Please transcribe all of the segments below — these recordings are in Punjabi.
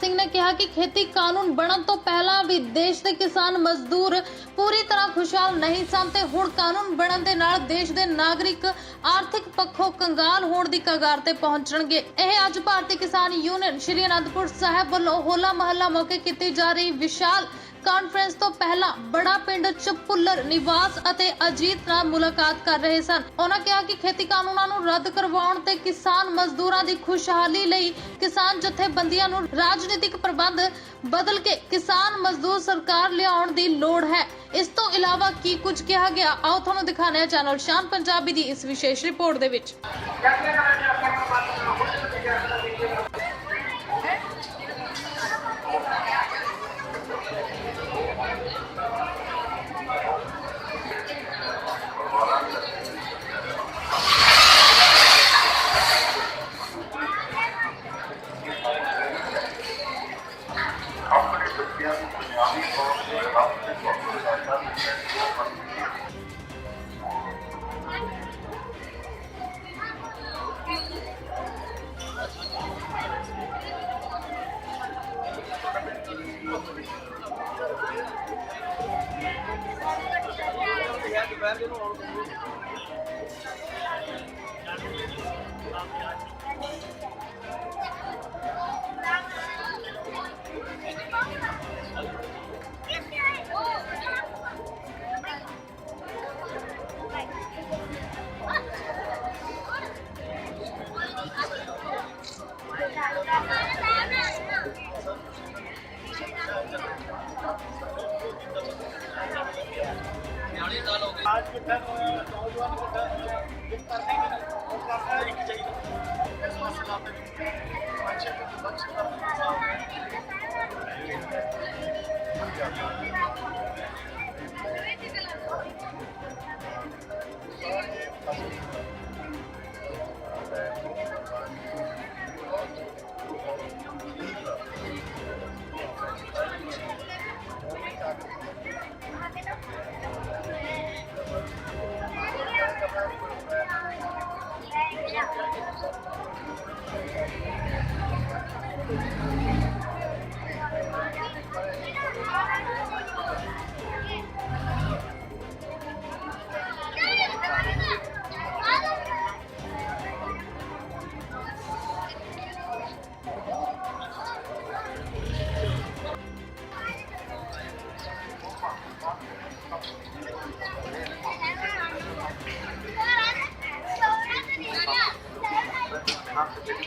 सिंह ने कहा कि खेती कानून बनन तो पहला भी देश के किसान मजदूर पूरी तरह खुशहाल नहीं सन ते हुण कानून बनन दे नाल देश दे नागरिक आर्थिक पक्षों कंगाल होण दी कगार ते पहुंचणगे। यह अज भारतीय किसान यूनियन श्री आनंदपुर साहिब वालों होला महला मौके की जा रही विशाल ਕਾਨਫਰੰਸ ਤੋਂ ਪਹਿਲਾਂ ਬੜਾ ਪਿੰਡ ਚ ਭੁੱਲਰ ਨਿਵਾਸ ਅਤੇ ਅਜੀਤ ਨਾਲ ਮੁਲਾਕਾਤ ਕਰ ਰਹੇ ਸਨ। ਉਹਨਾਂ ਕਿਹਾ ਕਿ ਖੇਤੀ ਕਾਨੂੰਨਾਂ ਨੂੰ ਰੱਦ ਕਰਵਾਉਣ ਤੇ ਕਿਸਾਨ ਮਜ਼ਦੂਰਾਂ ਦੀ ਖੁਸ਼ਹਾਲੀ ਲਈ ਕਿਸਾਨ ਜਥੇਬੰਦੀਆਂ ਨੂੰ ਰਾਜਨੀਤਿਕ ਪ੍ਰਬੰਧ ਬਦਲ ਕੇ ਕਿਸਾਨ ਮਜ਼ਦੂਰ ਸਰਕਾਰ ਲਿਆਉਣ ਦੀ ਲੋੜ ਹੈ। ਇਸ ਤੋਂ ਇਲਾਵਾ ਕੀ ਕੁਝ ਕਿਹਾ ਗਿਆ ਆਓ ਤੁਹਾਨੂੰ ਦਿਖਾਉਂਦੇ ਹਾਂ ਚੈਨਲ ਸ਼ਾਨ ਪੰਜਾਬੀ ਦੀ ਇਸ ਵਿਸ਼ੇਸ਼ ਰਿਪੋਰਟ ਦੇ ਵਿੱਚ। आज कितना नौजवान कितना दिन करने के और करना एक चाहिए इस मसला पे बच्चे को बच्चे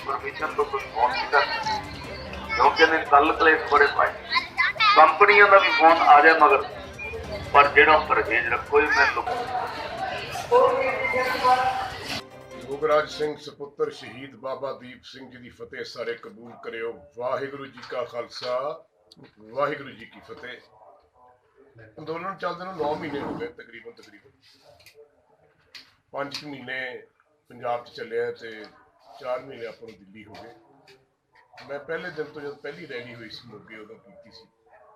परमिशन तो कुछ फोन नहीं कर क्योंकि ने कल कलेश बड़े पाए कंपनियों का भी फोन आ जाए मगर पर जेड़ा परहेज रखो ही मैं योगराज सिंह सपुत्र शहीद बाबा दीप सिंह जी की फतेह सारे कबूल करियो। वाहिगुरु जी का खालसा वाहिगुरु जी की फतेह। अंदोलन चलते 9 महीने हो गए तकरीबन 5 महीने पंजाब चले ते 4 महीने अपन दिल्ली हो गए। मैं पहले दिन तो जब पहली रैली हुई सी मोगे उदों की सी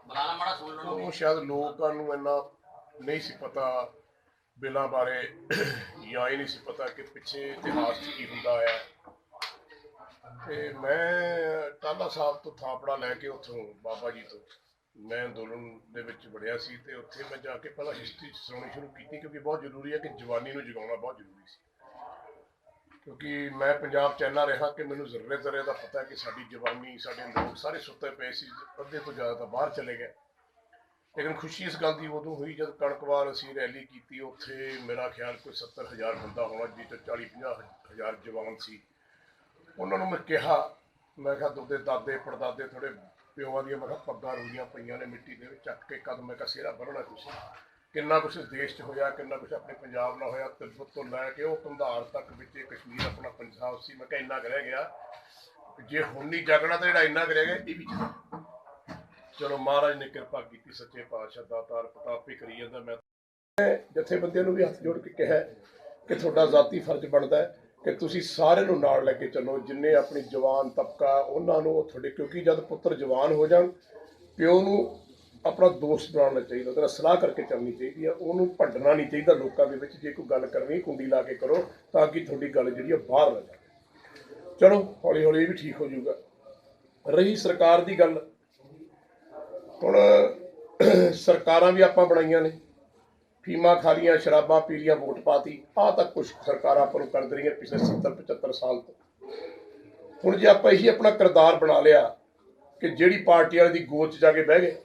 तो शायद लोगों को इन्ना नहीं सी पता बिलों बारे या ही नहीं सी पता कि पिछे इतिहास की होंदा आया। ते मैं टाला साहब तो थापड़ा लैके उतों बाबा जी तो मैं अंदोलन दे विच वड़िया सी ते उत्थे मैं जाके पहला हिस्ट्री सुनानी शुरू की क्योंकि बहुत जरूरी है कि जवानी नूं जगाउणा बहुत जरूरी सी क्योंकि मैं पंजाब च इन्ना रहा कि मैनूं जर्रे जर्रे का पता है कि साडी जवानी साडे लोग सारे सुत्ते पे सी अद्धे तो ज़्यादा बाहर चले गए। लेकिन खुशी इस गल की उदों हुई जब कणकवाल असीं रैली की उत्थे मेरा ख्याल कोई 70,000 बंदा होना जी तो 40-50,000 जवान सी। उन्होंने मैं कहा मैं दुद्धे दादे पड़दादे थोड़े प्यों दी मैं पग्गां रुलियां पईयां ने मिट्टी दे चक के कद मैं सेहरा बन्नना कुछ किन्ना कुछ इस देश होया किन्ना कुछ अपने पंजाब नाल होया तिब्बत तो लैके वो कंधार तक विच कश्मीर अपना पंजाब सी। मैं इन्ना रह गया जे हुण नहीं जागना तो जिहड़ा इन्ना रह गया ये भी चलो महाराज ने कृपा की सच्चे पातशाह दातार प्रतापी करी जांदा। मैं जथेबंदियां नूं भी हथ जोड़ के कहा कि तुहाडा जाती फर्ज बनता है कि तुसीं सारे नूं नाल लैके चलो जिन्ने अपनी जवान तबका उन्हां नूं तुहाडे क्योंकि जब पुत्र जवान हो जाण प्यो नूं अपना दोस्त बनाना चाहिए ਉਹਦਾ सलाह करके चलनी चाहिए ਉਹਨੂੰ ਭੰਡਣਾ नहीं चाहिए लोगों के विच जे कोई गल करनी कुंडी ला के करो ताकि थोड़ी गल जिहड़ी बाहर ना जाए। चलो हौली हौली भी ठीक हो जाऊगा। ਰਹੀ ਸਰਕਾਰ ਦੀ ਗੱਲ, ਹੁਣ ਸਰਕਾਰਾਂ ਵੀ ਆਪਾਂ ਬਣਾਈਆਂ ਨੇ, ਫੀਮਾਂ ਖਾ ਲੀਆਂ, ਸ਼ਰਾਬਾਂ ਪੀ ਲੀਆਂ, ਵੋਟ ਪਾਤੀ, ਆਹ ਤਾਂ ਕੁਛ ਸਰਕਾਰਾਂ ਆਪਾਂ ਨੂੰ ਕਰ ਰਹੀਆਂ ਪਿਛਲੇ 70-75 ਸਾਲ ਤੋਂ। ਹੁਣ ਜੇ ਆਪਾਂ ਇਹੀ ਆਪਣਾ ਕਿਰਦਾਰ ਬਣਾ ਲਿਆ ਕਿ ਜਿਹੜੀ ਪਾਰਟੀ ਵਾਲੇ ਦੀ ਗੋਦ 'ਚ ਜਾ ਕੇ ਬਹਿ ਗਏ,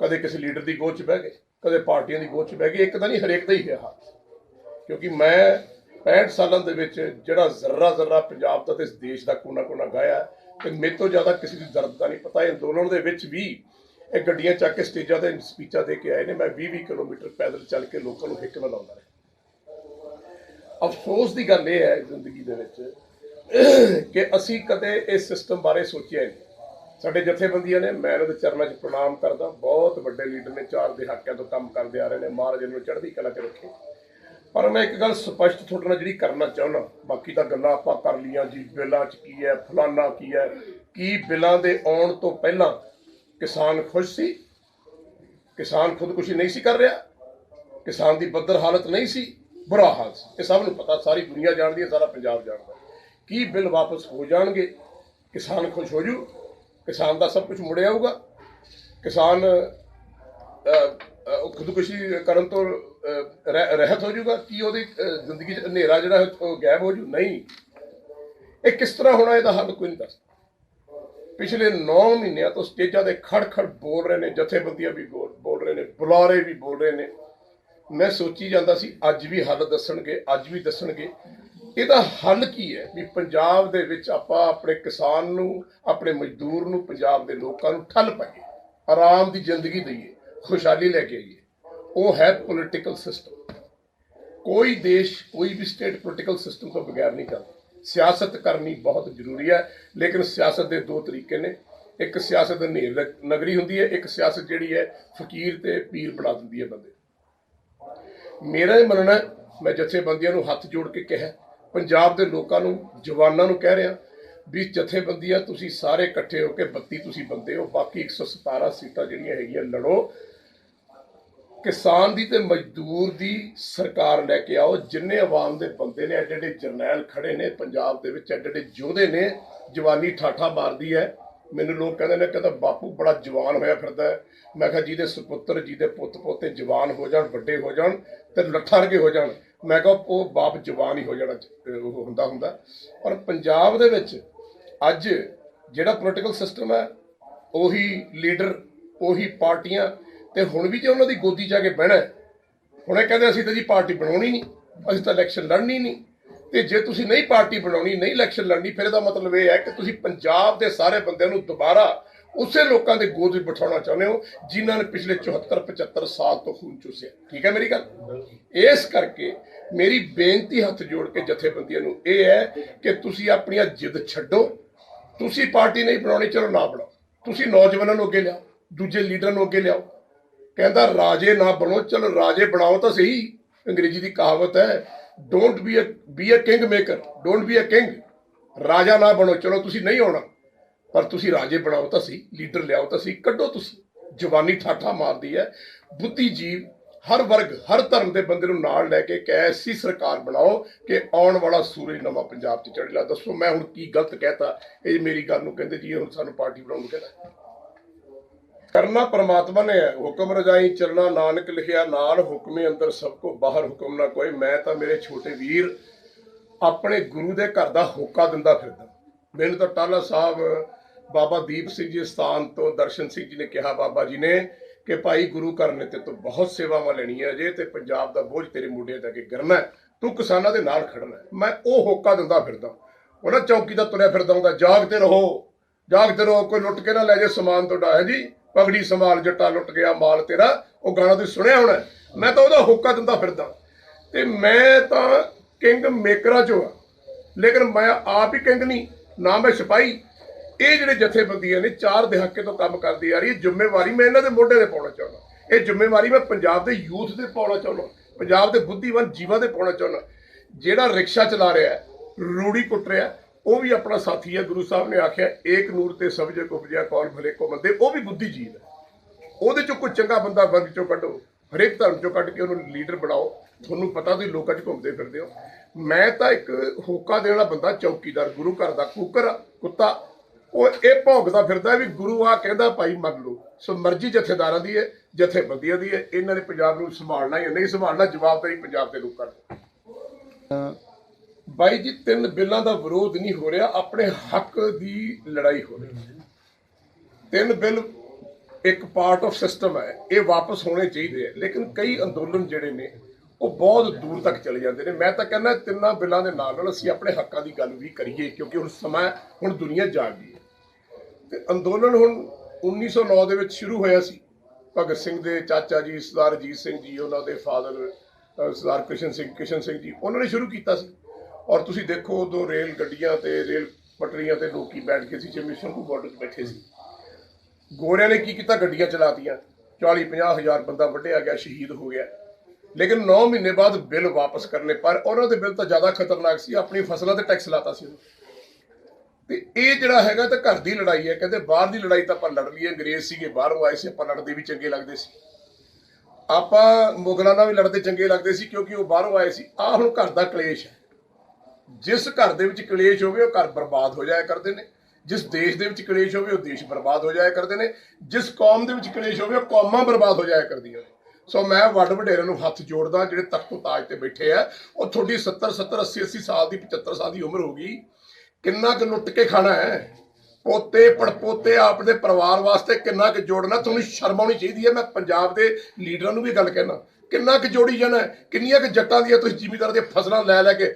ਕਦੇ ਕਿਸੇ ਲੀਡਰ ਦੀ ਗੋਦ 'ਚ ਬਹਿ ਗਏ, ਕਦੇ ਪਾਰਟੀਆਂ ਦੀ ਗੋਦ 'ਚ ਬਹਿ ਗਏ, ਇੱਕ ਤਾਂ ਨਹੀਂ ਹਰੇਕ ਦਾ ਹੀ ਹੈ ਹਾਲ। ਕਿਉਂਕਿ ਮੈਂ 65 ਸਾਲਾਂ ਦੇ ਵਿੱਚ ਜਿਹੜਾ ਜ਼ਰਾ ਪੰਜਾਬ ਦਾ ਤੇ ਇਸ ਦੇਸ਼ ਦਾ ਕੋਨਾ ਗਾਇਆ, ਤੇ ਮੇਰੇ ਤੋਂ ਜ਼ਿਆਦਾ ਕਿਸੇ ਦੀ ਦਰਦ ਦਾ ਨਹੀਂ ਪਤਾ। ਇਹ ਅੰਦੋਲਨ ਦੇ ਵਿੱਚ ਵੀ ਇਹ ਗੱਡੀਆਂ ਚੱਕ ਕੇ ਸਟੇਜਾਂ ਤੇ ਸਪੀਚਾਂ ਦੇ ਕੇ ਆਏ ਨੇ, ਮੈਂ 20 ਕਿਲੋਮੀਟਰ ਪੈਦਲ ਚੱਲ ਕੇ ਲੋਕਾਂ ਨੂੰ ਹਿੱਕ ਮਿਲਾਉਂਦਾ ਰਿਹਾ। ਅਫਸੋਸ ਦੀ ਗੱਲ ਇਹ ਹੈ ਜ਼ਿੰਦਗੀ ਦੇ ਵਿੱਚ ਕਿ ਅਸੀਂ ਕਦੇ ਇਸ ਸਿਸਟਮ ਬਾਰੇ ਸੋਚਿਆ ਨਹੀਂ। ਸਾਡੇ ਜਥੇਬੰਦੀਆਂ ਨੇ, ਮੈਂ ਇਹਨਾਂ ਦੇ ਚਰਨਾਂ 'ਚ ਪ੍ਰਣਾਮ ਕਰਦਾ, ਬਹੁਤ ਵੱਡੇ ਲੀਡਰ ਨੇ, 4 ਦਹਾਕਿਆਂ ਤੋਂ ਕੰਮ ਕਰਦੇ ਆ ਰਹੇ ਨੇ, ਮਹਾਰਾਜ ਨੂੰ ਚੜ੍ਹਦੀ ਕਲਾ 'ਚ ਰੱਖੇ। ਪਰ ਮੈਂ ਇੱਕ ਗੱਲ ਸਪਸ਼ਟ ਤੁਹਾਡੇ ਨਾਲ ਜਿਹੜੀ ਕਰਨਾ ਚਾਹੁੰਦਾ, ਬਾਕੀ ਤਾਂ ਗੱਲਾਂ ਆਪਾਂ ਕਰ ਲਈਆਂ ਜੀ, ਬਿੱਲਾਂ 'ਚ ਕੀ ਹੈ, ਫਲਾਨਾ ਕੀ ਹੈ, ਕੀ ਬਿੱਲਾਂ ਦੇ ਆਉਣ ਤੋਂ ਪਹਿਲਾਂ ਕਿਸਾਨ ਖੁਸ਼ ਸੀ? ਕਿਸਾਨ ਖੁਦਕੁਸ਼ੀ ਨਹੀਂ ਸੀ ਕਰ ਰਿਹਾ? ਕਿਸਾਨ ਦੀ ਬੱਦਰ ਹਾਲਤ ਨਹੀਂ ਸੀ? ਬੁਰਾ ਹਾਲ ਸੀ, ਇਹ ਸਭ ਨੂੰ ਪਤਾ, ਸਾਰੀ ਦੁਨੀਆ ਜਾਣਦੀ ਹੈ, ਸਾਰਾ ਪੰਜਾਬ ਜਾਣਦਾ। ਕੀ ਬਿੱਲ ਵਾਪਸ ਹੋ ਜਾਣਗੇ? ਕਿਸਾਨ ਖੁਸ਼ ਹੋ ਜੂ? ਕਿਸਾਨ ਦਾ ਸਭ ਕੁਝ ਮੁੜ ਆਊਗਾ? ਕਿਸਾਨ ਖੁਦਕੁਸ਼ੀ ਕਰਨ ਤੋਂ ਰਹਿਤ ਹੋ ਜਾਊਗਾ? ਕੀ ਉਹਦੀ ਜ਼ਿੰਦਗੀ 'ਚ ਹਨੇਰਾ ਜਿਹੜਾ ਉਹ ਗਾਇਬ ਹੋ ਜੂ? ਨਹੀਂ। ਇਹ ਕਿਸ ਤਰ੍ਹਾਂ ਹੋਣਾ, ਇਹਦਾ ਹੱਲ ਕੋਈ ਨਹੀਂ ਦੱਸਦਾ। ਪਿਛਲੇ 9 ਮਹੀਨਿਆਂ ਤੋਂ ਸਟੇਜਾਂ ਦੇ ਖੜ ਬੋਲ ਰਹੇ ਨੇ, ਜਥੇਬੰਦੀਆਂ ਵੀ ਬੋਲ ਰਹੇ ਨੇ, ਬੁਲਾਰੇ ਵੀ ਬੋਲ ਰਹੇ ਨੇ। ਮੈਂ ਸੋਚੀ ਜਾਂਦਾ ਸੀ ਅੱਜ ਵੀ ਹੱਲ ਦੱਸਣਗੇ, ਅੱਜ ਵੀ ਦੱਸਣਗੇ। ਇਹਦਾ ਹੱਲ ਕੀ ਹੈ ਵੀ ਪੰਜਾਬ ਦੇ ਵਿੱਚ ਆਪਾਂ ਆਪਣੇ ਕਿਸਾਨ ਨੂੰ, ਆਪਣੇ ਮਜ਼ਦੂਰ ਨੂੰ, ਪੰਜਾਬ ਦੇ ਲੋਕਾਂ ਨੂੰ ਠੱਲ ਪਾਈਏ, ਆਰਾਮ ਦੀ ਜ਼ਿੰਦਗੀ ਦਈਏ, ਖੁਸ਼ਹਾਲੀ ਲੈ ਕੇ ਆਈਏ। ਉਹ ਹੈ ਪੋਲੀਟੀਕਲ ਸਿਸਟਮ। ਕੋਈ ਦੇਸ਼, ਕੋਈ ਵੀ ਸਟੇਟ ਪੋਲੀਟੀਕਲ ਸਿਸਟਮ ਤੋਂ ਬਗੈਰ ਨਹੀਂ ਚੱਲਦਾ। ਸਿਆਸਤ ਕਰਨੀ ਬਹੁਤ ਜ਼ਰੂਰੀ ਹੈ, ਲੇਕਿਨ ਸਿਆਸਤ ਦੇ 2 ਤਰੀਕੇ ਨੇ। ਇੱਕ ਸਿਆਸਤ ਹਨੇਰ ਨਗਰੀ ਹੁੰਦੀ ਹੈ, ਇੱਕ ਸਿਆਸਤ ਜਿਹੜੀ ਹੈ ਫਕੀਰ ਤੇ ਪੀਰ ਬਣਾ ਦਿੰਦੀ ਹੈ ਬੰਦੇ। ਮੇਰਾ ਇਹ ਮੰਨਣਾ, ਮੈਂ ਜਥੇਬੰਦੀਆਂ ਨੂੰ ਹੱਥ ਜੋੜ ਕੇ ਕਿਹਾ, ਪੰਜਾਬ ਦੇ ਲੋਕਾਂ ਨੂੰ, ਜਵਾਨਾਂ ਨੂੰ ਕਹਿ ਰਿਹਾ ਵੀ ਜਥੇਬੰਦੀਆਂ ਤੁਸੀਂ ਸਾਰੇ ਇਕੱਠੇ ਹੋ ਕੇ 32 ਤੁਸੀਂ ਬੰਦੇ ਹੋ, ਬਾਕੀ 117 ਸੀਟਾਂ ਜਿਹੜੀਆਂ ਹੈਗੀਆਂ ਲੜੋ। ਕਿਸਾਨ ਦੀ ਤੇ ਮਜ਼ਦੂਰ ਦੀ ਸਰਕਾਰ ਲੈ ਕੇ ਆਓ। ਜਿੰਨੇ ਆਵਾਮ ਦੇ ਬੰਦੇ ਨੇ, ਐਡੇ ਐਡੇ ਜਰਨੈਲ ਖੜੇ ਨੇ ਪੰਜਾਬ ਦੇ ਵਿੱਚ, ਐਡੇ ਐਡੇ ਯੋਧੇ ਨੇ, ਜਵਾਨੀ ਠਾਠਾ ਮਾਰਦੀ ਹੈ। ਮੈਨੂੰ ਲੋਕ ਕਹਿੰਦੇ ਨੇ, ਕਹਿੰਦਾ ਬਾਪੂ ਬੜਾ ਜਵਾਨ ਹੋਇਆ ਫਿਰਦਾ ਹੈ। ਮੈਂ ਕਿਹਾ ਜਿਹਦੇ ਸੁਪੁੱਤਰ, ਜਿਹਦੇ ਪੁੱਤ ਪੋਤੇ ਜਵਾਨ ਹੋ ਜਾਣ, ਵੱਡੇ ਹੋ ਜਾਣ ਤੇ ਲੱਠਾਂ ਵਰਗੇ ਹੋ ਜਾਣ, ਮੈਂ ਕਿਹਾ ਉਹ ਬਾਪ ਜਵਾਨ ਹੀ ਹੋ ਜਾਣਾ ਉਹ ਹੁੰਦਾ। ਪਰ ਪੰਜਾਬ ਦੇ ਵਿੱਚ ਅੱਜ ਜਿਹੜਾ ਪੋਲੀਟੀਕਲ ਸਿਸਟਮ ਹੈ, ਉਹੀ ਲੀਡਰ, ਉਹੀ ਪਾਰਟੀਆਂ, ਤੇ ਹੁਣ ਵੀ ਜੇ ਉਹਨਾਂ ਦੀ ਗੋਦੀ ਜਾ ਕੇ ਬਹਿਣਾ, ਹੁਣ ਇਹ ਕਹਿੰਦੇ ਅਸੀਂ ਤਾਂ ਜੀ ਪਾਰਟੀ ਬਣਾਉਣੀ ਨਹੀਂ, ਅਸੀਂ ਤਾਂ ਇਲੈਕਸ਼ਨ ਲੜਨੀ ਨਹੀਂ। ਤੇ ਜੇ ਤੁਸੀਂ ਨਹੀਂ ਪਾਰਟੀ ਬਣਾਉਣੀ, ਨਹੀਂ ਇਲੈਕਸ਼ਨ ਲੜਨੀ, ਫਿਰ ਇਹਦਾ ਮਤਲਬ ਇਹ ਹੈ ਕਿ ਤੁਸੀਂ ਪੰਜਾਬ ਦੇ ਸਾਰੇ ਬੰਦਿਆਂ ਨੂੰ ਦੁਬਾਰਾ ਉਸੇ ਲੋਕਾਂ ਦੇ ਗੋਦ ਵਿੱਚ ਬਿਠਾਉਣਾ ਚਾਹੁੰਦੇ ਹੋ ਜਿਨ੍ਹਾਂ ਨੇ ਪਿਛਲੇ 74-75 ਸਾਲ ਤੋਂ ਖੂਨ ਚੂਸਿਆ। ਠੀਕ ਹੈ ਮੇਰੀ ਗੱਲ? ਇਸ ਕਰਕੇ ਮੇਰੀ ਬੇਨਤੀ ਹੱਥ ਜੋੜ ਕੇ ਜਥੇਬੰਦੀਆਂ ਨੂੰ ਇਹ ਹੈ ਕਿ ਤੁਸੀਂ ਆਪਣੀਆਂ ਜਿੱਦ ਛੱਡੋ। ਤੁਸੀਂ ਪਾਰਟੀ ਨਹੀਂ ਬਣਾਉਣੀ, ਚਲੋ ਨਾ ਬਣਾਓ। ਤੁਸੀਂ ਨੌਜਵਾਨਾਂ ਨੂੰ ਅੱਗੇ ਲਿਆਓ, ਦੂਜੇ ਲੀਡਰਾਂ ਨੂੰ ਅੱਗੇ ਲਿਆਓ। ਕਹਿੰਦਾ ਰਾਜੇ ਨਾ ਬਣੋ, ਚਲੋ ਰਾਜੇ ਬਣਾਓ ਤਾਂ ਸਹੀ। ਅੰਗਰੇਜ਼ੀ ਦੀ ਕਹਾਵਤ ਹੈ, don't be a king maker, don't be a king. ਰਾਜਾ ਨਾ ਬਣੋ, ਚਲੋ ਤੁਸੀਂ ਨਹੀਂ ਆਉਣਾ, ਪਰ ਤੁਸੀਂ ਰਾਜੇ ਬਣਾਓ ਤਾਂ ਸਹੀ, ਲੀਡਰ ਲਿਆਓ ਤਾਂ ਸਹੀ, ਕੱਢੋ ਤੁਸੀਂ। ਜਵਾਨੀ ਠਾਠਾ ਮਾਰਦੀ ਹੈ। ਬੁੱਧੀਜੀਵ, ਹਰ ਵਰਗ, ਹਰ ਧਰਮ ਦੇ ਬੰਦੇ ਨੂੰ ਨਾਲ ਲੈ ਕੇ ਇੱਕ ਐਸੀ ਸਰਕਾਰ ਬਣਾਓ ਕਿ ਆਉਣ ਵਾਲਾ ਸੂਰਜ ਨਵਾਂ ਪੰਜਾਬ 'ਚ ਚੜ੍ਹੇਗਾ। ਦੱਸੋ ਮੈਂ ਹੁਣ ਕੀ ਗਲਤ ਕਹਿਤਾ? ਇਹ ਮੇਰੀ ਗੱਲ ਨੂੰ ਕਹਿੰਦੇ ਜੀ ਹੁਣ ਸਾਨੂੰ ਪਾਰਟੀ ਬਣਾਉਣ ਨੂੰ ਕਹਿੰਦਾ। ਕਰਨਾ परमात्मा ने है, हुक्म रजाई चलना नानक लिखिया नाल, हुक्मे अंदर सबको बाहर हुक्म ना कोई। मैं तो मेरे छोटे वीर अपने गुरु के घर का होका दिंदा फिरदा। मैनूं तो टाला साहब बाबा दीप सिंह जी स्थान तो दर्शन सिंह जी ने कहा, बाबा जी ने, कि भाई गुरु घर ने ते तो बहुत सेवावां लैनी है अजे, ते पंजाब का बोझ तेरे मोढे ते अगे गिरना है, तू किसानां दे नाल खड़ना है। मैं वो होका दिंदा फिरदा। वो ना चौकी दा तुरिया फिरदा हुंदा, जागते रहो, कोई लुट के ना लै जाए समान तुहाडा है जी, पगड़ी संभाल जट्टा लुट गया माल तेरा। वो गाना तुसीं सुनिया होना। मैं तो ਉਹਦਾ ਹੋਕਾ ਦਿੰਦਾ ਫਿਰਦਾ ਤੇ ਮੈਂ ਤਾਂ ਕਿੰਗ ਮੇਕਰਾਂ ਚੋਂ ਆ, ਲੇਕਿਨ ਮੈਂ ਆਪ ਹੀ ਕਿੰਗ ਨਹੀਂ, ਨਾ ਮੈਂ ਸਿਪਾਹੀ। ਇਹ ਜਿਹੜੇ ਜਥੇਬੰਦੀਆਂ ਨੇ 4 ਦਹਾਕੇ ਤੋਂ ਕੰਮ ਕਰਦੀ ਆ ਰਹੀ ਹੈ, ਜ਼ਿੰਮੇਵਾਰੀ ਮੈਂ ਇਹਨਾਂ ਦੇ ਮੋਢੇ ਤੇ ਪਾਉਣਾ ਚਾਹੁੰਦਾ। ਇਹ ਜ਼ਿੰਮੇਵਾਰੀ ਮੈਂ ਪੰਜਾਬ ਦੇ ਯੂਥ ਤੇ ਪਾਉਣਾ ਚਾਹੁੰਦਾ, ਪੰਜਾਬ ਦੇ ਬੁੱਧੀਵਾਨ ਜੀਵਾਂ ਤੇ ਪਾਉਣਾ ਚਾਹੁੰਦਾ। ਜਿਹੜਾ ਰਿਕਸ਼ਾ ਚਲਾ ਰਿਹਾ, ਰੂੜੀ ਕੁੱਟ ਰਿਹਾ, ਉਹ ਵੀ ਆਪਣਾ ਸਾਥੀ ਹੈ। ਗੁਰੂ ਸਾਹਿਬ ਨੇ ਆਖਿਆ ਏਕ ਨੂਰ ਤੇ ਸਭ ਜੇ ਉਪਜਿਆ ਕੌਣ ਭਲੇ ਕੋ ਮੰਦੇ। ਉਹ ਵੀ ਬੁੱਧੀਜੀਵ ਹੈ। ਉਹਦੇ ਚੋਂ ਕੋਈ ਚੰਗਾ ਬੰਦਾ ਵਰਗ ਚੋਂ ਕੱਢੋ, ਹਰੇਕ ਧਰਮ ਚੋਂ ਕੱਢ ਕੇ ਉਹਨੂੰ ਲੀਡਰ ਬਣਾਓ। ਤੁਹਾਨੂੰ ਪਤਾ ਤੁਸੀਂ ਲੋਕਾਂ 'ਚ ਘੁੰਮਦੇ ਫਿਰਦੇ ਹੋ। ਮੈਂ ਤਾਂ ਇੱਕ ਹੋਕਾ ਦੇਣ ਵਾਲਾ ਬੰਦਾ, ਚੌਕੀਦਾਰ, ਗੁਰੂ ਘਰ ਦਾ ਕੁੱਕਰ, ਕੁੱਤਾ। ਉਹ ਇਹ ਭੌਂਕਦਾ ਫਿਰਦਾ ਵੀ ਗੁਰੂ ਆ ਕਹਿੰਦਾ ਭਾਈ ਮੰਨ ਲਓ। ਸੋ ਮਰਜ਼ੀ ਜਥੇਦਾਰਾਂ ਦੀ ਹੈ, ਜਥੇਬੰਦੀਆਂ ਦੀ ਹੈ, ਇਹਨਾਂ ਨੇ ਪੰਜਾਬ ਨੂੰ ਸੰਭਾਲਣਾ ਜਾਂ ਨਹੀਂ ਸੰਭਾਲਣਾ, ਜਵਾਬਦਾਰੀ ਪੰਜਾਬ ਦੇ ਲੋਕਾਂ ਦੀ। ਬਾਈ ਜੀ 3 ਬਿੱਲਾਂ ਦਾ ਵਿਰੋਧ ਨਹੀਂ ਹੋ ਰਿਹਾ, ਆਪਣੇ ਹੱਕ ਦੀ ਲੜਾਈ ਹੋ ਰਹੀ। 3 ਬਿੱਲ ਇੱਕ ਪਾਰਟ ਆਫ ਸਿਸਟਮ ਹੈ, ਇਹ ਵਾਪਸ ਹੋਣੇ ਚਾਹੀਦੇ ਹੈ, ਲੇਕਿਨ ਕਈ ਅੰਦੋਲਨ ਜਿਹੜੇ ਨੇ ਉਹ ਬਹੁਤ ਦੂਰ ਤੱਕ ਚਲੇ ਜਾਂਦੇ ਨੇ। ਮੈਂ ਤਾਂ ਕਹਿੰਦਾ 3 ਬਿੱਲਾਂ ਦੇ ਨਾਲ ਅਸੀਂ ਆਪਣੇ ਹੱਕਾਂ ਦੀ ਗੱਲ ਵੀ ਕਰੀਏ, ਕਿਉਂਕਿ ਹੁਣ ਸਮਾਂ, ਹੁਣ ਦੁਨੀਆ ਜਾਗ ਗਈ ਹੈ। ਤੇ ਅੰਦੋਲਨ ਹੁਣ 1909 ਦੇ ਵਿੱਚ ਸ਼ੁਰੂ ਹੋਇਆ ਸੀ। ਭਗਤ ਸਿੰਘ ਦੇ ਚਾਚਾ ਜੀ ਸਰਦਾਰ ਅਜੀਤ ਸਿੰਘ ਜੀ, ਉਹਨਾਂ ਦੇ ਫਾਦਰ ਸਰਦਾਰ ਕਿਸ਼ਨ ਸਿੰਘ ਜੀ, ਉਹਨਾਂ ਨੇ ਸ਼ੁਰੂ ਕੀਤਾ ਸੀ। ਔਰ ਤੁਸੀਂ ਦੇਖੋ ਉਦੋਂ ਰੇਲ ਗੱਡੀਆਂ ਤੇ ਰੇਲ ਪਟੜੀਆਂ ਤੇ ਲੋਕੀ ਬੈਠ ਕੇ ਸੀ, ਜਿਵੇਂ ਸ਼ੰਭੂ ਬਾਰਡਰ 'ਚ ਬੈਠੇ ਸੀ। ਗੋਰਿਆਂ ਨੇ ਕੀ ਕੀਤਾ, ਗੱਡੀਆਂ ਚਲਾਤੀਆਂ, 40-50 ਹਜ਼ਾਰ ਬੰਦਾ ਵੱਢਿਆ ਗਿਆ, ਸ਼ਹੀਦ ਹੋ ਗਿਆ। ਲੇਕਿਨ 9 ਮਹੀਨੇ ਬਾਅਦ ਬਿੱਲ ਵਾਪਸ ਕਰਨੇ, ਪਰ ਉਹਨਾਂ ਦੇ ਬਿੱਲ ਤਾਂ ਜ਼ਿਆਦਾ ਖਤਰਨਾਕ ਸੀ, ਆਪਣੀ ਫਸਲਾਂ ਤੇ ਟੈਕਸ ਲਾਤਾ ਸੀ। ਤੇ ਇਹ ਜਿਹੜਾ ਹੈਗਾ ਤਾਂ ਘਰ ਦੀ ਲੜਾਈ ਹੈ। ਕਹਿੰਦੇ ਬਾਹਰ ਦੀ ਲੜਾਈ ਤਾਂ ਆਪਾਂ ਲੜ ਲਈਏ, ਅੰਗਰੇਜ਼ ਸੀਗੇ, ਬਾਹਰੋਂ ਆਏ ਸੀ, ਆਪਾਂ ਲੜਦੇ ਵੀ ਚੰਗੇ ਲੱਗਦੇ ਸੀ, ਆਪਾਂ ਮੁਗਲਾਂ ਨਾਲ ਵੀ ਲੜਦੇ ਚੰਗੇ ਲੱਗਦੇ ਸੀ, ਕਿਉਂਕਿ ਉਹ ਬਾਹਰੋਂ ਆਏ ਸੀ। ਆਹ ਹੁਣ ਘਰ ਦਾ ਕਲੇਸ਼ ਹੈ। ਜਿਸ ਘਰ ਦੇ ਵਿੱਚ ਕਲੇਸ਼ ਹੋਵੇ ਉਹ ਘਰ ਬਰਬਾਦ ਹੋ ਜਾਇਆ ਕਰਦੇ ਨੇ, ਜਿਸ ਦੇਸ਼ ਦੇ ਵਿੱਚ ਕਲੇਸ਼ ਹੋਵੇ ਉਹ ਦੇਸ਼ ਬਰਬਾਦ ਹੋ ਜਾਇਆ ਕਰਦੇ ਨੇ, ਜਿਸ ਕੌਮ ਦੇ ਵਿੱਚ ਕਲੇਸ਼ ਹੋਵੇ ਉਹ ਕੌਮਾਂ ਬਰਬਾਦ ਹੋ ਜਾਇਆ ਕਰਦੀਆਂ ਨੇ। ਸੋ ਮੈਂ ਵੱਡ ਵਡੇਰਿਆਂ ਨੂੰ ਹੱਥ ਜੋੜਦਾ, ਜਿਹੜੇ ਤਖਤੋਂ ਤਾਜ ਤੇ ਬੈਠੇ ਆ, ਉਹ ਤੁਹਾਡੀ 70 80 ਸਾਲ ਦੀ 75 ਸਾਲ ਦੀ ਉਮਰ ਹੋ ਗਈ, ਕਿੰਨਾ ਕੁ ਲੁੱਟ ਕੇ ਖਾਣਾ ਹੈ, ਪੋਤੇ ਪੜਪੋਤੇ ਆਪਣੇ ਪਰਿਵਾਰ ਵਾਸਤੇ ਕਿੰਨਾ ਕੁ ਜੋੜਨਾ, ਤੁਹਾਨੂੰ ਸ਼ਰਮ ਆਉਣੀ ਚਾਹੀਦੀ ਹੈ। ਮੈਂ ਪੰਜਾਬ ਦੇ ਲੀਡਰਾਂ ਨੂੰ ਵੀ ਗੱਲ ਕਹਿਣਾ, ਕਿੰਨਾ ਕੁ ਜੋੜੀ ਜਾਣਾ, ਕਿੰਨੀਆਂ ਕੁ ਜੱਟਾਂ ਦੀਆਂ ਤੁਸੀਂ ਜ਼ਿਮੀਂਦਾਰ ਦੀਆਂ ਫਸਲਾਂ ਲੈ ਕੇ,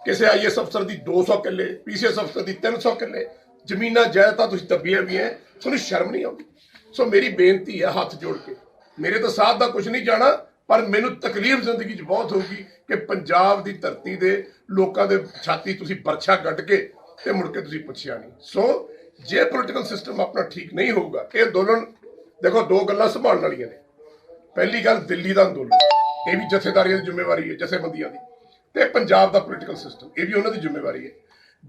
ਕਿਸੇ IAS ਅਫਸਰ ਦੀ 200 ਕਿੱਲੇ, PCS ਅਫਸਰ ਦੀ 300 ਕਿੱਲੇ ਜ਼ਮੀਨਾਂ ਜਾਇਦਾਦਾਂ ਤੁਸੀਂ ਦੱਬੀਆਂ ਵੀ ਹੈ, ਤੁਹਾਨੂੰ ਸ਼ਰਮ ਨਹੀਂ ਆਉਂਦੀ। ਸੋ ਮੇਰੀ ਬੇਨਤੀ ਹੈ ਹੱਥ ਜੋੜ ਕੇ, ਮੇਰੇ ਤਾਂ ਸਾਥ ਦਾ ਕੁਝ ਨਹੀਂ ਜਾਣਾ, ਪਰ ਮੈਨੂੰ ਤਕਲੀਫ ਜ਼ਿੰਦਗੀ 'ਚ ਬਹੁਤ ਹੋਊਗੀ ਕਿ ਪੰਜਾਬ ਦੀ ਧਰਤੀ ਦੇ ਲੋਕਾਂ ਦੇ ਛਾਤੀ ਤੁਸੀਂ ਬਰਛਾ ਗੱਡ ਕੇ ਤੇ ਮੁੜ ਕੇ ਤੁਸੀਂ ਪੁੱਛਿਆ ਨਹੀਂ। ਸੋ ਜੇ ਪੋਲੀਟੀਕਲ ਸਿਸਟਮ ਆਪਣਾ ਠੀਕ ਨਹੀਂ ਹੋਊਗਾ, ਇਹ ਅੰਦੋਲਨ ਦੇਖੋ 2 ਗੱਲਾਂ ਸੰਭਾਲਣ ਵਾਲੀਆਂ ਨੇ। ਪਹਿਲੀ ਗੱਲ ਦਿੱਲੀ ਦਾ ਅੰਦੋਲਨ, ਇਹ ਵੀ ਜਥੇਦਾਰੀਆਂ ਦੀ ਜ਼ਿੰਮੇਵਾਰੀ ਹੈ, ਜਥੇਬੰਦੀਆਂ ਦੀ, ਤੇ ਪੰਜਾਬ ਦਾ ਪੋਲੀਟੀਕਲ ਸਿਸਟਮ, ਇਹ ਵੀ ਉਹਨਾਂ ਦੀ ਜ਼ਿੰਮੇਵਾਰੀ ਹੈ।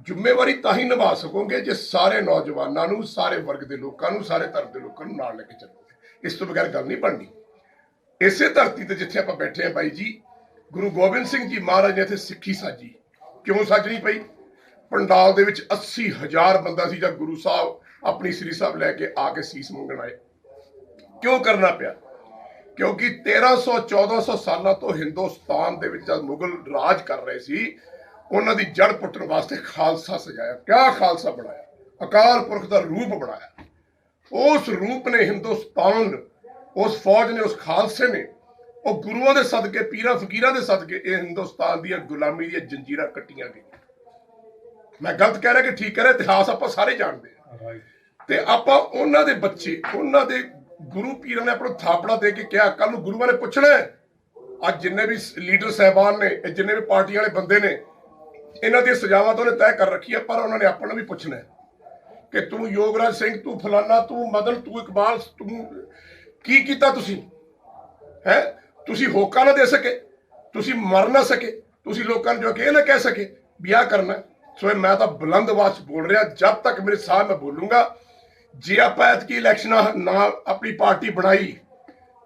ਜ਼ਿੰਮੇਵਾਰੀ ਤਾਂ ਹੀ ਨਿਭਾ ਸਕੋਗੇ ਜੇ ਸਾਰੇ ਨੌਜਵਾਨਾਂ ਨੂੰ, ਸਾਰੇ ਵਰਗ ਦੇ ਲੋਕਾਂ ਨੂੰ, ਸਾਰੇ ਧਰਮ ਦੇ ਲੋਕਾਂ ਨੂੰ ਨਾਲ ਲੈ ਕੇ ਚੱਲੋਗੇ। ਇਸ ਤੋਂ ਬਗੈਰ ਗੱਲ ਨਹੀਂ ਬਣਨੀ। ਇਸੇ ਧਰਤੀ ਤੇ ਜਿੱਥੇ ਆਪਾਂ ਬੈਠੇ ਹਾਂ ਬਾਈ ਜੀ, ਗੁਰੂ ਗੋਬਿੰਦ ਸਿੰਘ ਜੀ ਮਹਾਰਾਜ ਨੇ ਇੱਥੇ ਸਿੱਖੀ ਸਾਜੀ। ਕਿਉਂ ਸਾਜਣੀ ਪਈ? ਪੰਡਾਲ ਦੇ ਵਿੱਚ 80,000 ਬੰਦਾ ਸੀ ਜਦ ਗੁਰੂ ਸਾਹਿਬ ਆਪਣੀ ਸ੍ਰੀ ਸਾਹਿਬ ਲੈ ਕੇ ਆ ਕੇ ਸੀਸ ਮੰਗਣ ਆਏ। ਕਿਉਂ ਕਰਨਾ ਪਿਆ? ਕਿਉਂਕਿ 1300-1400 ਸਾਲਾਂ ਤੋਂ ਹਿੰਦੁਸਤਾਨ ਦੇ ਵਿੱਚ ਜਦ ਮੁਗਲ ਰਾਜ ਕਰ ਰਹੇ ਸੀ, ਉਹਨਾਂ ਦੀ ਜੜ ਪੁੱਟਣ ਵਾਸਤੇ ਖਾਲਸਾ ਸਜਾਇਆ। ਕਿਆ ਖਾਲਸਾ ਬਣਾਇਆ? ਅਕਾਲ ਪੁਰਖ ਦਾ ਰੂਪ ਬਣਾਇਆ। ਉਸ ਰੂਪ ਨੇ ਹਿੰਦੁਸਤਾਨ, ਉਸ ਫੌਜ ਨੇ, ਉਸ ਖਾਲਸੇ ਨੇ, ਉਹ ਗੁਰੂਆਂ ਦੇ ਸਦਕੇ, ਪੀਰਾਂ ਫਕੀਰਾਂ ਦੇ ਸਦਕੇ ਇਹ ਹਿੰਦੁਸਤਾਨ ਦੀਆਂ ਗੁਲਾਮੀ ਦੀਆਂ ਜੰਜੀਰਾਂ ਕੱਟੀਆਂ ਗਈਆਂ। ਮੈਂ ਗਲਤ ਕਹਿ ਰਿਹਾ ਕਿ ਠੀਕ ਕਹਿ ਰਿਹਾ, ਇਤਿਹਾਸ ਆਪਾਂ ਸਾਰੇ ਜਾਣਦੇ ਹਾਂ। ਤੇ ਆਪਾਂ ਉਹਨਾਂ ਦੇ ਬੱਚੇ, ਉਹਨਾਂ ਦੇ ਗੁਰੂ ਪੀਰਾਂ ਨੇ ਆਪਾਂ ਨੂੰ ਥਾਪੜਾ ਦੇ ਕੇ ਕਿਹਾ, ਕੱਲ ਨੂੰ ਗੁਰੂਆਂ ਨੇ ਪੁੱਛਣਾ। ਅੱਜ ਜਿੰਨੇ ਵੀ ਲੀਡਰ ਸਾਹਿਬਾਨ ਨੇ, ਜਿੰਨੇ ਵੀ ਪਾਰਟੀਆਂ ਵਾਲੇ ਬੰਦੇ ਨੇ, ਇਹਨਾਂ ਦੀਆਂ ਸਜ਼ਾਵਾਂ ਤਾਂ ਉਹਨੇ ਤੈਅ ਕਰ ਰੱਖੀ ਹੈ, ਪਰ ਉਹਨਾਂ ਨੇ ਆਪਾਂ ਨੂੰ ਵੀ ਪੁੱਛਣਾ ਕਿ ਤੂੰ ਯੋਗਰਾਜ ਸਿੰਘ, ਤੂੰ ਫਲਾਨਾ, ਤੂੰ ਮਦਨ, ਤੂੰ ਇਕਬਾਲ, ਤੂੰ ਕੀ ਕੀਤਾ? ਤੁਸੀਂ ਹੈ, ਤੁਸੀਂ ਹੋਕਾ ਨਾ ਦੇ ਸਕੇ, ਤੁਸੀਂ ਮਰ ਨਾ ਸਕੇ, ਤੁਸੀਂ ਲੋਕਾਂ ਨੂੰ ਜੋ ਕਿ ਇਹ ਨਾ ਕਹਿ ਸਕੇ ਵੀ ਆਹ ਕਰਨਾ। ਸੋ ਮੈਂ ਤਾਂ ਬੁਲੰਦ ਆਵਾਜ਼ 'ਚ ਬੋਲ ਰਿਹਾ, ਜਦ ਤੱਕ ਮੇਰੇ ਸਾਹ ਮੈਂ ਬੋਲੂੰਗਾ। ਜੇ ਆਪਾਂ ਐਤਕੀ ਇਲੈਕਸ਼ਨਾਂ ਨਾ ਆਪਣੀ ਪਾਰਟੀ ਬਣਾਈ,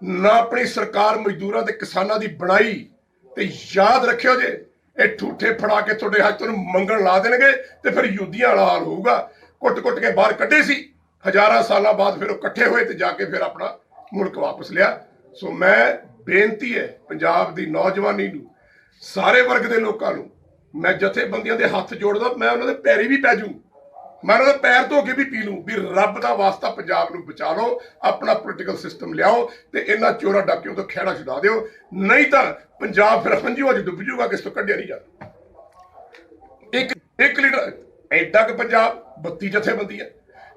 ਨਾ ਆਪਣੀ ਸਰਕਾਰ ਮਜ਼ਦੂਰਾਂ ਤੇ ਕਿਸਾਨਾਂ ਦੀ ਬਣਾਈ, ਤੇ ਯਾਦ ਰੱਖਿਓ ਜੇ ਇਹ ਠੂਠੇ ਫੜਾ ਕੇ ਤੁਹਾਡੇ ਹੱਥ ਨੂੰ ਮੰਗਣ ਲਾ ਦੇਣਗੇ ਤੇ ਫਿਰ ਯੁੱਧੀਆਂ ਵਾਲਾ ਹਾਲ ਹੋਊਗਾ। ਕੁੱਟ-ਕੁੱਟ ਕੇ ਬਾਹਰ ਕੱਢੇ ਸੀ, ਹਜ਼ਾਰਾਂ ਸਾਲਾਂ ਬਾਅਦ ਫਿਰ ਉਹ ਇਕੱਠੇ ਹੋਏ ਤੇ ਜਾ ਕੇ ਫਿਰ ਆਪਣਾ ਮੁਲਕ ਵਾਪਸ ਲਿਆ। ਸੋ ਮੈਂ ਬੇਨਤੀ ਹੈ ਪੰਜਾਬ ਦੀ ਨੌਜਵਾਨੀ ਨੂੰ, ਸਾਰੇ ਵਰਗ ਦੇ ਲੋਕਾਂ ਨੂੰ, ਮੈਂ ਜਥੇਬੰਦੀਆਂ ਦੇ ਹੱਥ ਜੋੜਦਾ, ਮੈਂ ਉਹਨਾਂ ਦੇ ਪੈਰੀ ਵੀ ਪੈ ਜੂ, ਮੈਂ ਉਹਨਾਂ ਦੇ ਪੈਰ ਧੋ ਕੇ ਵੀ ਪੀ ਲੂੰ ਵੀ ਰੱਬ ਦਾ ਵਾਸਤਾ ਪੰਜਾਬ ਨੂੰ ਬਚਾ ਲਓ, ਆਪਣਾ ਪੋਲੀਟੀਕਲ ਸਿਸਟਮ ਲਿਆਓ ਤੇ ਇਹਨਾਂ ਚੋਰਾਂ ਡਾਕਿਆਂ ਤੋਂ ਖਹਿੜਾ ਛੁਡਾ ਦਿਓ, ਨਹੀਂ ਤਾਂ ਪੰਜਾਬ ਫਿਰ ਹੰਝੂਆਂ 'ਚ ਡੁੱਬ ਜੂਗਾ, ਕਿਸ ਤੋਂ ਕੱਢਿਆ ਨਹੀਂ ਜਾਂਦਾ। ਇੱਕ ਲੀਡਰ ਐਡਾ ਕਿ ਪੰਜਾਬ 32 ਜਥੇਬੰਦੀਆਂ,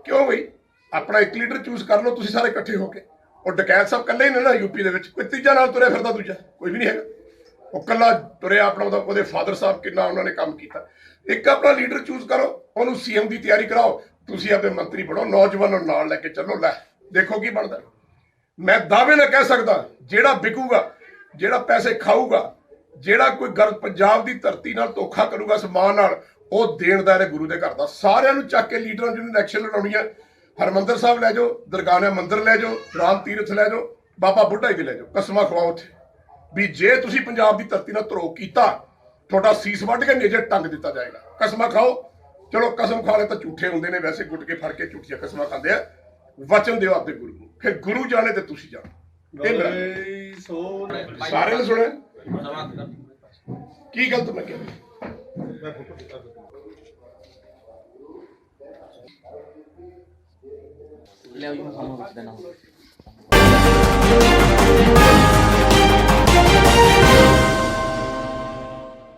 ਕਿਉਂ ਬਈ? ਆਪਣਾ ਇੱਕ ਲੀਡਰ ਚੂਜ਼ ਕਰ ਲਓ ਤੁਸੀਂ ਸਾਰੇ ਇਕੱਠੇ ਹੋ ਕੇ। ਉਹ ਡਕੈਤ ਸਾਹਿਬ ਇਕੱਲੇ ਹੀ ਨੇ ਨਾ ਯੂਪੀ ਦੇ ਵਿੱਚ, ਕੋਈ ਤੀਜਾ ਨਾਲ ਤੁਰਿਆ ਫਿਰਦਾ, ਦੂਜਾ ਕੋਈ ਵੀ ਨਹੀਂ ਹੈਗਾ। ਉਹ ਇਕੱਲਾ ਤੁਰਿਆ ਆਪਣਾ, ਉਹਦੇ ਫਾਦਰ ਸਾਹਿਬ ਕਿੰਨਾ ਉਹਨਾਂ ਨੇ ਕੰਮ ਕੀਤਾ। ਇੱਕ ਆਪਣਾ ਲੀਡਰ ਚੂਜ਼ ਕਰੋ, ਉਹਨੂੰ CM ਦੀ ਤਿਆਰੀ ਕਰਾਓ, ਤੁਸੀਂ ਆਪਣੇ ਮੰਤਰੀ ਬਣੋ, ਨੌਜਵਾਨਾਂ ਨੂੰ ਨਾਲ ਲੈ ਕੇ ਚੱਲੋ, ਲੈ ਦੇਖੋ ਕੀ ਬਣਦਾ। ਮੈਂ ਦਾਅਵੇ ਨਾਲ ਕਹਿ ਸਕਦਾ, ਜਿਹੜਾ ਵਿਕੂਗਾ, ਜਿਹੜਾ ਪੈਸੇ ਖਾਊਗਾ, ਜਿਹੜਾ ਕੋਈ ਗੱਲ ਪੰਜਾਬ ਦੀ ਧਰਤੀ ਨਾਲ ਧੋਖਾ ਕਰੂਗਾ ਸਮਾਨ ਨਾਲ, ਉਹ ਦੇਣਦਾਰ ਹੈ ਗੁਰੂ ਦੇ ਘਰ ਦਾ। ਸਾਰਿਆਂ ਨੂੰ ਚੱਕ ਕੇ ਲੀਡਰਾਂ ਜਿਹਨੂੰ ਇਲੈਕਸ਼ਨ ਲੜਾਉਣੀਆਂ, ਹਰਮੰਦਰ ਸਾਹਿਬ ਲੈ ਜਾਓ, ਦਰਗਾਹ ਮੰਦਿਰ ਲੈ ਜਾਓ, ਰਾਮ ਤੀਰਥ ਲੈ ਜਾਓ, ਬਾਬਾ ਬੁੱਢਾ ਜੀ ਲੈ ਜਾਓ, ਕਸਮਾਂ ਖਵਾਓ ਉੱਥੇ ਵੀ ਜੇ ਤੁਸੀਂ ਪੰਜਾਬ ਦੀ ਧਰਤੀ ਨਾਲ ਧਰੋਹ ਕੀਤਾ, ਤੁਹਾਡਾ ਸੀਸ ਵੱਢ ਕੇ ਨੇਜੇ ਟੰਗ ਦਿੱਤਾ ਜਾਏਗਾ। ਕਸਮਾਂ ਖਾਓ, ਚਲੋ ਕਸਮ ਖਾ ਲੈ ਤਾਂ ਝੂਠੇ ਹੁੰਦੇ ਨੇ, ਵੈਸੇ ਗੁੱਟ ਕੇ ਫੜ ਕੇ ਝੂਠੀਆਂ ਕਸਮਾਂ ਖਾਂਦੇ ਆ। ਵਚਨ ਦਿਓ ਆਪਦੇ ਗੁਰੂ ਨੂੰ, ਫਿਰ ਗੁਰੂ ਜਾਣੇ ਤੇ ਤੁਸੀਂ ਜਾਣੋ। ਇਹ ਮੇਰਾ ਸਾਰਿਆਂ ਨੇ ਸੁਣਿਆ। ਕੀ ਗਲਤ ਮੈਂ ਕਿਹਾ? ਲਿਆਓ ਜੀ, ਮੈਂ ਤੁਹਾਨੂੰ ਦੱਸ ਦੇਣਾ।